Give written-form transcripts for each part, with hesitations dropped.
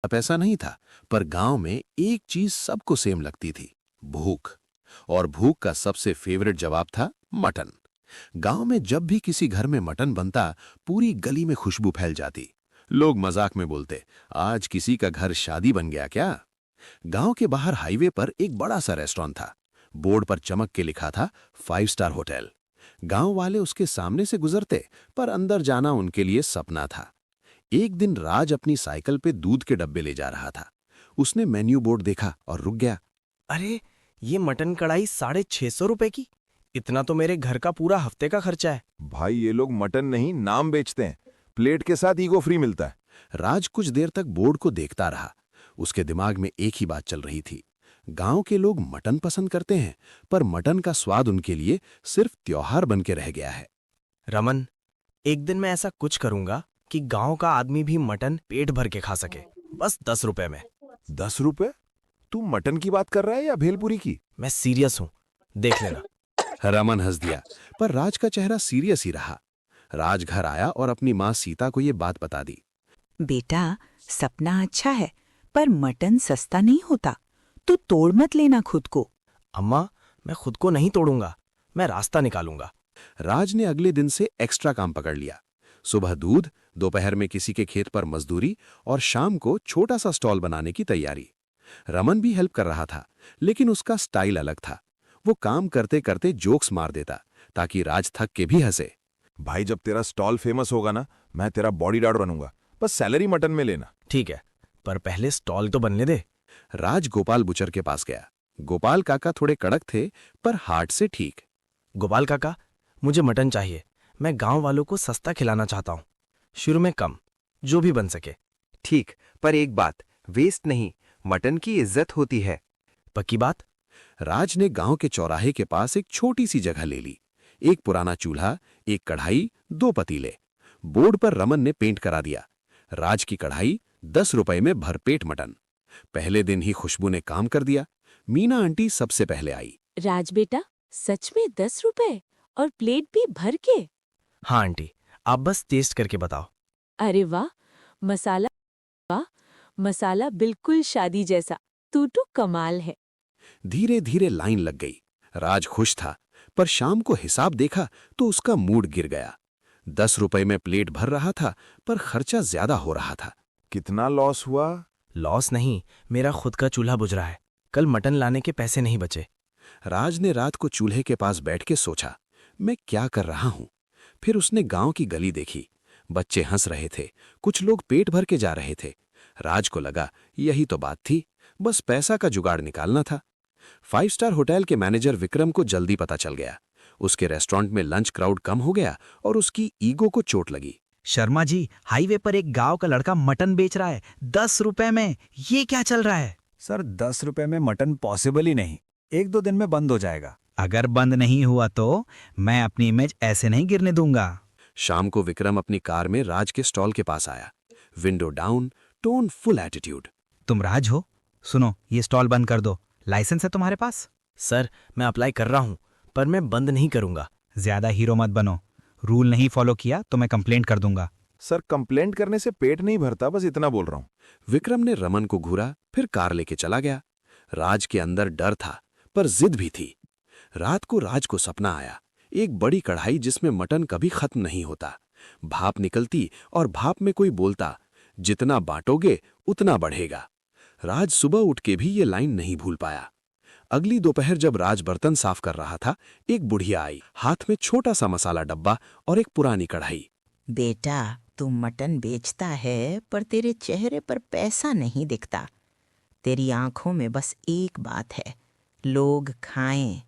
अब ऐसा नहीं था, पर गांव में एक चीज सबको सेम लगती थी, भूख। और भूख का सबसे फेवरेट जवाब था मटन। गांव में जब भी किसी घर में मटन बनता, पूरी गली में खुशबू फैल जाती। लोग मजाक में बोलते, आज किसी का घर शादी बन गया क्या। गांव के बाहर हाईवे पर एक बड़ा सा रेस्टोरेंट था। बोर्ड पर चमक के लिखा था 5 स्टार होटल। गांव वाले उसके सामने से गुजरते, पर अंदर जाना उनके लिए सपना था। एक दिन राज अपनी साइकिल पे दूध के डब्बे ले जा रहा था। उसने मेन्यू बोर्ड देखा और रुक गया। अरे, ये मटन कढ़ाई 650 रुपए की। इतना तो मेरे घर का पूरा हफ्ते का खर्चा है। भाई ये लोग मटन नहीं नाम बेचते हैं। प्लेट के साथ ईगो फ्री मिलता है। राज कुछ देर तक बोर्ड को देखता रहा। उसके दिमाग में एक ही बात चल रही थी, गांव के लोग मटन पसंद करते हैं, पर मटन का स्वाद उनके लिए सिर्फ त्योहार बन के रह गया है। रमन, एक दिन मैं ऐसा कुछ करूंगा कि गांव का आदमी भी मटन पेट भर के खा सके, बस 10 रुपए में। 10 रुपए? तू मटन की बात कर रहा है या भेलपुरी की? मैं सीरियस हूं, देख लेना। रमन हंस दिया, पर राज का चेहरा सीरियस ही रहा। राज घर आया और अपनी माँ सीता को ये बात बता दी। बेटा, सपना अच्छा है, पर मटन सस्ता नहीं होता। तू तोड़ मत लेना खुद को। अम्मा, मैं खुद को नहीं तोड़ूंगा, मैं रास्ता निकालूंगा। राज ने अगले दिन से एक्स्ट्रा काम पकड़ लिया। सुबह दूध, दोपहर में किसी के खेत पर मजदूरी और शाम को छोटा सा स्टॉल बनाने की तैयारी। रमन भी हेल्प कर रहा था, लेकिन उसका स्टाइल अलग था। वो काम करते करते जोक्स मार देता, ताकि राज थक के भी हंसे। भाई जब तेरा स्टॉल फेमस होगा ना, मैं तेरा बॉडीगार्ड बनूंगा। बस सैलरी मटन में लेना। ठीक है, पर पहले स्टॉल तो बनने दे। राज गोपाल बुचर के पास गया। गोपाल काका थोड़े कड़क थे, पर हार्ट से ठीक। गोपाल काका, मुझे मटन चाहिए। मैं गांव वालों को सस्ता खिलाना चाहता हूँ, शुरू में कम, जो भी बन सके। ठीक, पर एक बात, वेस्ट नहीं, मटन की इज्जत होती है। पक्की बात? राज ने गांव के चौराहे के पास एक छोटी सी जगह ले ली। एक पुराना चूल्हा, एक कढ़ाई, 2 पतीले। बोर्ड पर रमन ने पेंट करा दिया, राज की कढ़ाई, 10 रुपए में भरपेट मटन। पहले दिन ही खुशबू ने काम कर दिया। मीना आंटी सबसे पहले आई। राज बेटा, सच में 10 रुपए और प्लेट भी भर के? हाँ आंटी, आप बस टेस्ट करके बताओ। अरे वाह, मसाला बिल्कुल शादी जैसा। तू तो कमाल है। धीरे धीरे लाइन लग गई। राज खुश था, पर शाम को हिसाब देखा तो उसका मूड गिर गया। 10 रुपए में प्लेट भर रहा था, पर खर्चा ज्यादा हो रहा था। कितना लॉस हुआ? लॉस नहीं, मेरा खुद का चूल्हा बुझ रहा है। कल मटन लाने के पैसे नहीं बचे। राज ने रात को चूल्हे के पास बैठ के सोचा, मैं क्या कर रहा हूं। फिर उसने गांव की गली देखी। बच्चे हंस रहे थे, कुछ लोग पेट भर के जा रहे थे। राज को लगा यही तो बात थी, बस पैसा का जुगाड़ निकालना था। 5 स्टार होटल के मैनेजर विक्रम को जल्दी पता चल गया। उसके रेस्टोरेंट में लंच क्राउड कम हो गया और उसकी ईगो को चोट लगी। शर्मा जी, हाईवे पर एक गांव का लड़का मटन बेच रहा है 10 रुपए में। ये क्या चल रहा है? सर, 10 रुपए में मटन पॉसिबल ही नहीं। 1-2 दिन में बंद हो जाएगा। अगर बंद नहीं हुआ तो मैं अपनी इमेज ऐसे नहीं गिरने दूंगा। शाम को विक्रम अपनी कार में राज के स्टॉल के पास आया। Window down, tone full attitude. तुम राज हो? सुनो, ये स्टॉल बंद कर दो। लाइसेंस है तुम्हारे पास? सर, मैं अप्लाई कर रहा हूं, पर मैं बंद नहीं करूंगा। ज्यादा हीरो मत बनो। रूल नहीं फॉलो किया तो मैं कंप्लेंट कर दूंगा। सर, कंप्लेंट करने से पेट नहीं भरता, बस इतना बोल रहा हूँ। विक्रम ने रमन को घूरा, फिर कार लेके चला गया। राज के अंदर डर था, पर जिद भी थी। रात को राज को सपना आया, एक बड़ी कढ़ाई जिसमें मटन कभी खत्म नहीं होता। भाप निकलती और भाप में कोई बोलता, जितना बांटोगे उतना बढ़ेगा। राज सुबह उठ के भी ये लाइन नहीं भूल पाया। अगली दोपहर जब राज बर्तन साफ कर रहा था, एक बुढ़िया आई, हाथ में छोटा सा मसाला डब्बा और एक पुरानी कढ़ाई। बेटा, तू मटन बेचता है, पर तेरे चेहरे पर पैसा नहीं दिखता। तेरी आंखों में बस एक बात है, लोग खाएं।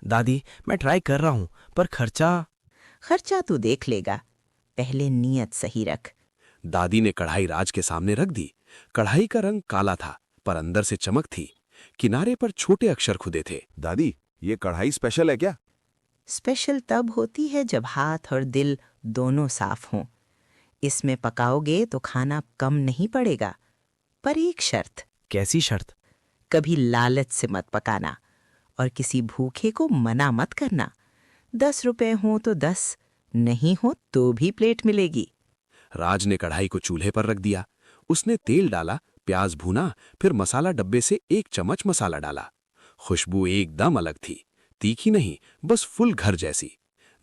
दादी, मैं ट्राई कर रहा हूं, पर खर्चा तू देख लेगा, पहले नियत सही रख। दादी ने कढ़ाई राज के सामने रख दी। कढ़ाई का रंग काला था, पर अंदर से चमक थी। किनारे पर छोटे अक्षर खुदे थे। दादी, ये कढ़ाई स्पेशल है क्या? स्पेशल तब होती है जब हाथ और दिल दोनों साफ हों। इसमें पकाओगे तो खाना कम नहीं पड़ेगा, पर एक शर्त। कैसी शर्त? कभी लालच से मत पकाना और किसी भूखे को मना मत करना। 10 रुपए हो तो 10, नहीं हो तो भी प्लेट मिलेगी। राज ने कढ़ाई को चूल्हे पर रख दिया। उसने तेल डाला, प्याज भूना, फिर मसाला डब्बे से 1 चम्मच मसाला डाला। खुशबू एकदम अलग थी, तीखी नहीं, बस फुल घर जैसी।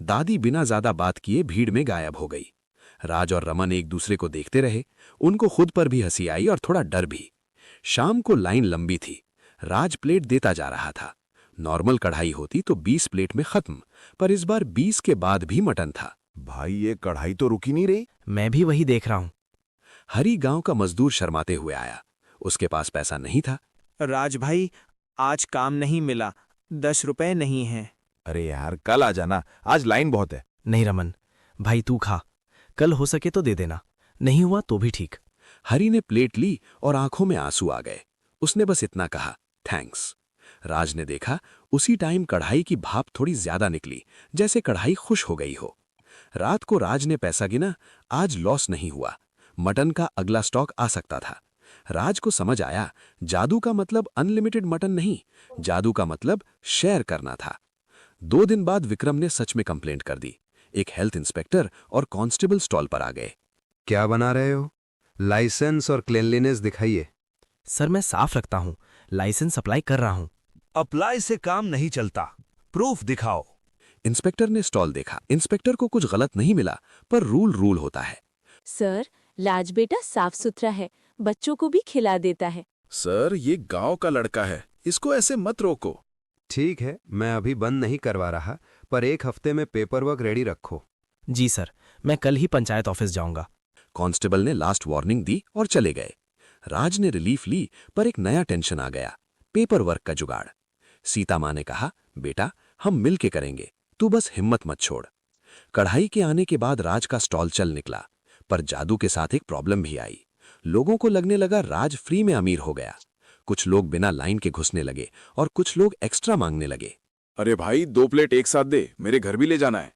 दादी बिना ज्यादा बात किए भीड़ में गायब हो गई। राज और रमन एक दूसरे को देखते रहे। उनको खुद पर भी हंसी आई और थोड़ा डर भी। शाम को लाइन लंबी थी। राज प्लेट देता जा रहा था। नॉर्मल कढ़ाई होती तो 20 प्लेट में खत्म, पर इस बार 20 के बाद भी मटन था। भाई ये कढ़ाई तो रुकी नहीं रही। मैं भी वही देख रहा हूँ। हरी गांव का मजदूर शर्माते हुए आया। उसके पास पैसा नहीं था। राज भाई, आज काम नहीं मिला, 10 रुपए नहीं हैं। अरे यार कल आ जाना, आज लाइन बहुत है। नहीं रमन, भाई तू खा, कल हो सके तो दे देना, नहीं हुआ तो भी ठीक। हरी ने प्लेट ली और आंखों में आंसू आ गए। उसने बस इतना कहा, थैंक्स। राज ने देखा, उसी टाइम कढ़ाई की भाप थोड़ी ज्यादा निकली, जैसे कढ़ाई खुश हो गई हो। रात को राज ने पैसा गिना, आज लॉस नहीं हुआ। मटन का अगला स्टॉक आ सकता था। राज को समझ आया, जादू का मतलब अनलिमिटेड मटन नहीं, जादू का मतलब शेयर करना था। 2 दिन बाद विक्रम ने सच में कंप्लेंट कर दी। एक हेल्थ इंस्पेक्टर और कांस्टेबल स्टॉल पर आ गए। क्या बना रहे हो? लाइसेंस और क्लीनलीनेस दिखाइए। सर मैं साफ रखता हूँ, लाइसेंस अप्लाई कर रहा हूँ। अप्लाई से काम नहीं चलता, प्रूफ दिखाओ। इंस्पेक्टर ने स्टॉल देखा। इंस्पेक्टर को कुछ गलत नहीं मिला, पर रूल होता है। सर, लाज बेटा साफ सुथरा है, बच्चों को भी खिला देता है। सर, ये गांव का लड़का है, इसको ऐसे मत रोको। ठीक है, मैं अभी बंद नहीं करवा रहा, पर 1 हफ्ते में पेपर वर्क रेडी रखो। जी सर, मैं कल ही पंचायत ऑफिस जाऊंगा। कांस्टेबल ने लास्ट वार्निंग दी और चले गए। राज ने रिलीफ ली, पर एक नया टेंशन आ गया, पेपर वर्क का जुगाड़। सीता माँ ने कहा, बेटा हम मिल के करेंगे, तू बस हिम्मत मत छोड़। कढ़ाई के आने के बाद राज का स्टॉल चल निकला, पर जादू के साथ एक प्रॉब्लम भी आई। लोगों को लगने लगा राज फ्री में अमीर हो गया। कुछ लोग बिना लाइन के घुसने लगे और कुछ लोग एक्स्ट्रा मांगने लगे। अरे भाई, 2 प्लेट एक साथ दे, मेरे घर भी ले जाना है।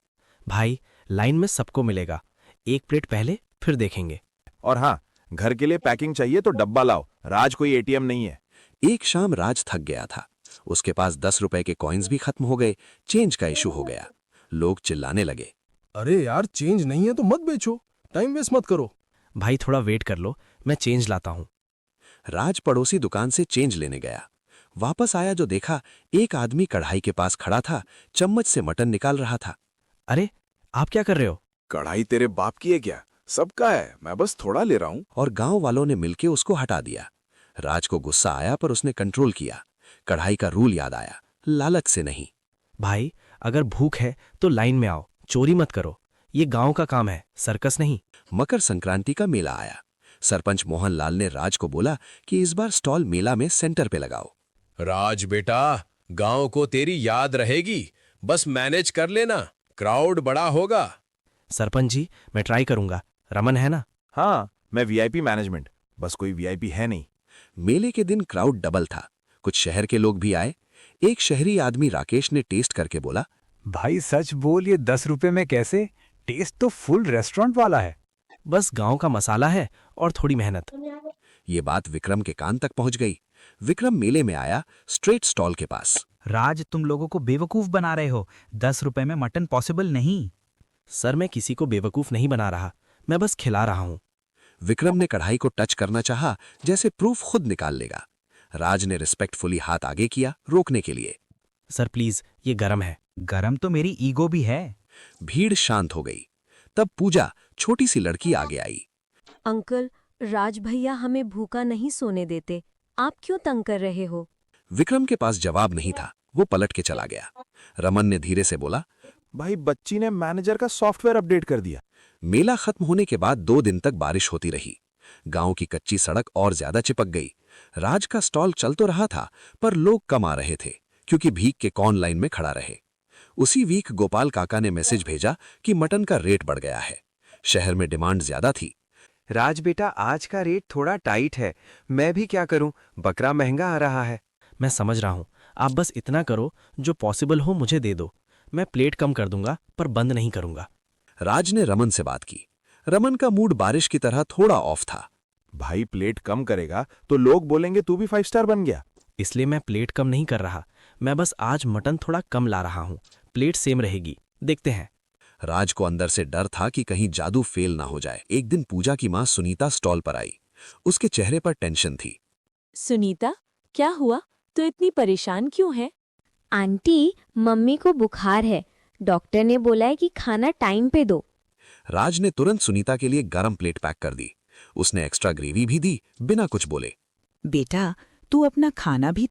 भाई, लाइन में सबको मिलेगा, 1 प्लेट पहले फिर देखेंगे। और हाँ, घर के लिए पैकिंग चाहिए तो डब्बा लाओ, राज कोई एटीएम नहीं है। एक शाम राज थक गया था। उसके पास 10 रुपए के कॉइन्स भी खत्म हो गए। चेंज का इशू हो गया। लोग चिल्लाने लगे, अरे यार, चेंज नहीं है तो मत बेचो, टाइम वेस्ट मत करो। भाई थोड़ा वेट कर लो, मैं चेंज लाता हूँ। राज पड़ोसी दुकान से चेंज लेने गया। वापस आया जो देखा, एक आदमी कढ़ाई के पास खड़ा था, चम्मच से मटन निकाल रहा था। अरे आप क्या कर रहे हो? कढ़ाई तेरे बाप की है क्या? सबका है, मैं बस थोड़ा ले रहा हूँ। और गांव वालों ने मिलके उसको हटा दिया। राज को गुस्सा आया, पर उसने कंट्रोल किया। कढ़ाई का रूल याद आया, लालच से नहीं। भाई अगर भूख है तो लाइन में आओ, चोरी मत करो, ये गांव का काम है, सर्कस नहीं। मकर संक्रांति का मेला आया। सरपंच मोहनलाल ने राज को बोला कि इस बार स्टॉल मेला में सेंटर पे लगाओ। राज बेटा, गांव को तेरी याद रहेगी, बस मैनेज कर लेना, क्राउड बड़ा होगा। सरपंच जी, मैं ट्राई करूंगा। रमन है ना? हाँ, मैं वीआईपी मैनेजमेंट, बस कोई वीआईपी है नहीं। मेले के दिन क्राउड डबल था। कुछ शहर के लोग भी आए। एक शहरी आदमी राकेश ने टेस्ट करके बोला, भाई सच बोल, ये 10 रुपए में कैसे? टेस्ट तो फुल रेस्टोरेंट वाला है। बस गांव का मसाला है और थोड़ी मेहनत। ये बात विक्रम के कान तक पहुंच गई। विक्रम मेले में आया, स्ट्रेट स्टॉल के पास। राज, तुम लोगों को बेवकूफ बना रहे हो, 10 रुपए में मटन पॉसिबल नहीं। सर मैं किसी को बेवकूफ नहीं बना रहा, मैं बस खिला रहा हूं। विक्रम ने कढ़ाई को टच करना चाहा, जैसे प्रूफ खुद निकाल लेगा। राज ने रिस्पेक्टफुली हाथ आगे किया, रोकने के लिए। सर प्लीज, ये गरम है। गरम तो मेरी ईगो भी है। भीड़ शांत हो गई। तब पूजा, छोटी सी लड़की, आगे आई। अंकल, राज भैया हमें भूखा नहीं सोने देते, आप क्यों तंग कर रहे हो? विक्रम के पास जवाब नहीं था, वो पलट के चला गया। रमन ने धीरे से बोला, भाई बच्ची ने मैनेजर का सॉफ्टवेयर अपडेट कर दिया। मेला खत्म होने के बाद 2 दिन तक बारिश होती रही। गांव की कच्ची सड़क और ज्यादा चिपक गई। राज का स्टॉल चल तो रहा था, पर लोग कम आ रहे थे, क्योंकि भीख के कौन लाइन में खड़ा रहे। उसी वीक गोपाल काका ने मैसेज भेजा कि मटन का रेट बढ़ गया है। शहर में डिमांड ज्यादा थी। राज बेटा, आज का रेट थोड़ा टाइट है, मैं भी क्या करूं, बकरा महंगा आ रहा है। मैं समझ रहा हूं, आप बस इतना करो, जो पॉसिबल हो मुझे दे दो, मैं प्लेट कम कर दूंगा, पर बंद नहीं करूंगा। राज ने रमन से बात की। रमन का मूड बारिश की तरह थोड़ा ऑफ था। भाई प्लेट कम करेगा तो लोग बोलेंगे तू भी 5 स्टार बन गया। इसलिए मैं प्लेट कम नहीं कर रहा, मैं बस आज मटन थोड़ा कम ला रहा हूं, प्लेट सेम रहेगी, देखते हैं। राज को अंदर से डर था कि कहीं जादू फेल ना हो जाए। एक दिन पूजा की मां सुनीता स्टॉल पर आई। उसके चेहरे पर टेंशन थी। सुनीता, क्या हुआ? तो इतनी परेशान क्यों है? आंटी, मम्मी को बुखार है। डॉक्टर ने बोला है कि खाना टाइम पे दो। राज ने तुरंत सुनीता के लिए गरम प्लेट पैक कर दी। उसने एक्स्ट्रा ग्रेवी भी दी, बिना कुछ बोले। बेटा, तू अपना खाना भी